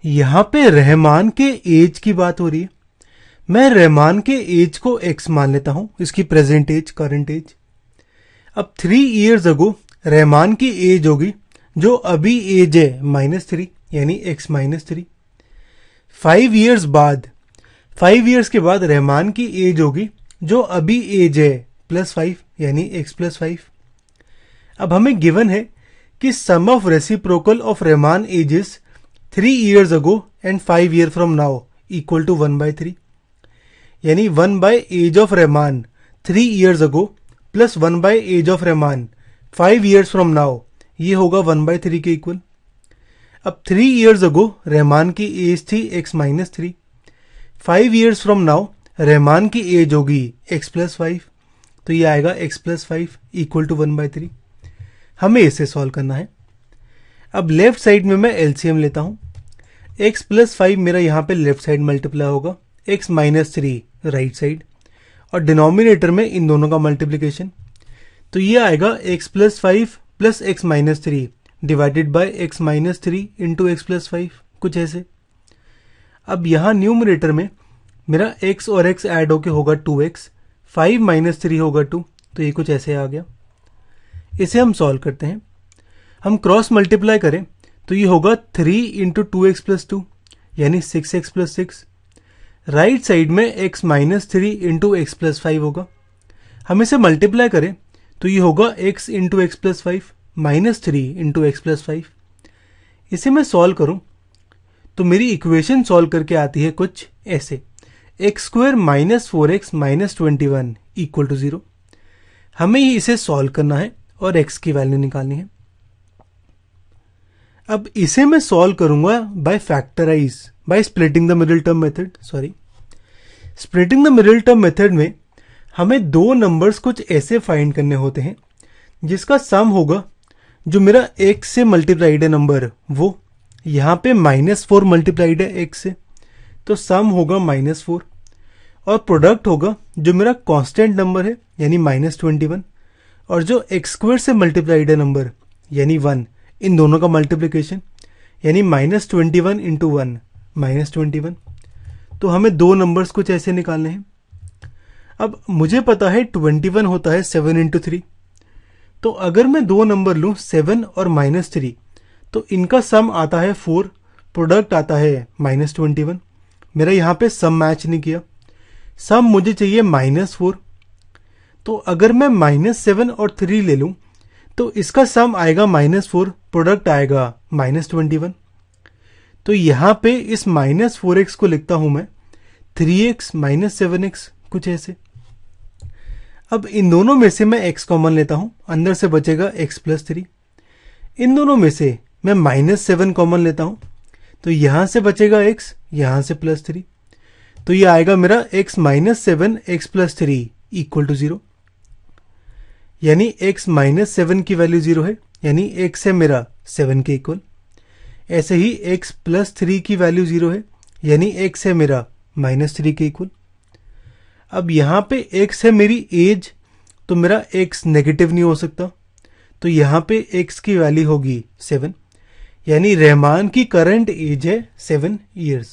यहां पे रहमान के एज की बात हो रही है। मैं रहमान के एज को एक्स मान लेता हूं, इसकी प्रेजेंट एज, करंट एज। अब 3 years अगो रहमान की एज होगी, जो अभी एज है -3, यानी एक्स -3। 5 years बाद, 5 years के बाद रहमान की एज होगी, जो अभी एज है +5, यानी एक्स +5। अब हमें गिवन है कि sum of reciprocal of Rahman ages 3 years ago and 5 years from now equal to 1/3, यानी 1/एज of Rahman 3 years ago plus 1/एज of Rahman 5 years from now, ये होगा 1/3 के इक्वल। अब 3 years अगो रहमान की एज थी x -3, 5 years from now Rahman की एज होगी एक्स +5, तो ये आएगा एक्स +5 इक्वल टू 1/3। हमें इसे सॉल्व करना है। अब लेफ्ट साइड में मैं एलसीएम लेता हूं। एक्स +5 मेरा यहां पे लेफ्ट साइड मल्टीप्लाई होगा, एक्स -3 राइट साइड, और डिनोमिनेटर में इन दोनों का मल्टीप्लीकेशन, तो ये आएगा x +5 plus x -3 divided by x -3 into x +5, कुछ ऐसे। अब यहां न्यूमरेटर में मेरा x और x ऐड होके होगा 2x, 5 - 3 होगा 2, तो ये कुछ ऐसे आ गया। इसे हम सॉल्व करते हैं। हम क्रॉस मल्टीप्लाई करें तो ये होगा 3 इंटू 2x + 2, यानी 6x + 6। राइट साइड में x -3 इंटू एक्स +5 होगा। हम इसे मल्टीप्लाई करें तो ये होगा x into x +5 -3 into x +5। इसे मैं सॉल्व करूं तो मेरी इक्वेशन सॉल्व करके आती है कुछ ऐसे, x² - 4x - 21 इक्वल टू 0। हमें ही इसे सॉल्व करना है और x की वैल्यू निकालनी है। अब इसे मैं सॉल्व करूंगा by factorise, by splitting the middle term method. Splitting the middle term method में हमें दो नंबर्स कुछ ऐसे फाइंड करने होते हैं जिसका सम होगा, जो मेरा x से मल्टीप्लाइड है नंबर, वो यहां पे -4 मल्टीप्लाइड है x से, तो सम होगा -4, और प्रोडक्ट होगा जो मेरा कांस्टेंट नंबर है यानी -21, और जो x² से मल्टीप्लाइड है नंबर यानी 1, इन दोनों का मल्टीप्लिकेशन यानी -21 इंटू 1 -21। तो हमें दो नंबर्स कुछ ऐसे निकालने हैं। अब मुझे पता है 21 होता है 7 इंटू 3, तो अगर मैं दो नंबर लूं 7 और -3, तो इनका सम आता है 4, प्रोडक्ट आता है -21। मेरा यहां पे सम मैच नहीं किया, सम मुझे चाहिए -4, तो अगर मैं -7 और 3 ले लूं तो इसका सम आएगा -4, प्रोडक्ट आएगा -21। तो यहां पे इस -4x को लिखता हूं मैं 3x - 7x, कुछ ऐसे। अब इन दोनों में से मैं x कॉमन लेता हूं, अंदर से बचेगा x +3। इन दोनों में से मैं -7 कॉमन लेता हूं, तो यहां से बचेगा x, यहां से +3, तो ये आएगा मेरा x -7 x +3 इक्वल टू 0, यानी x -7 की वैल्यू 0 है, यानी x है मेरा 7 के इक्वल। ऐसे ही x +3 की वैल्यू 0 है, यानी x है मेरा -3 के इक्वल। अब यहां पे x है मेरी एज, तो मेरा x नेगेटिव नहीं हो सकता, तो यहां पे x की वैल्यू होगी 7, यानी रहमान की करंट एज है 7 years।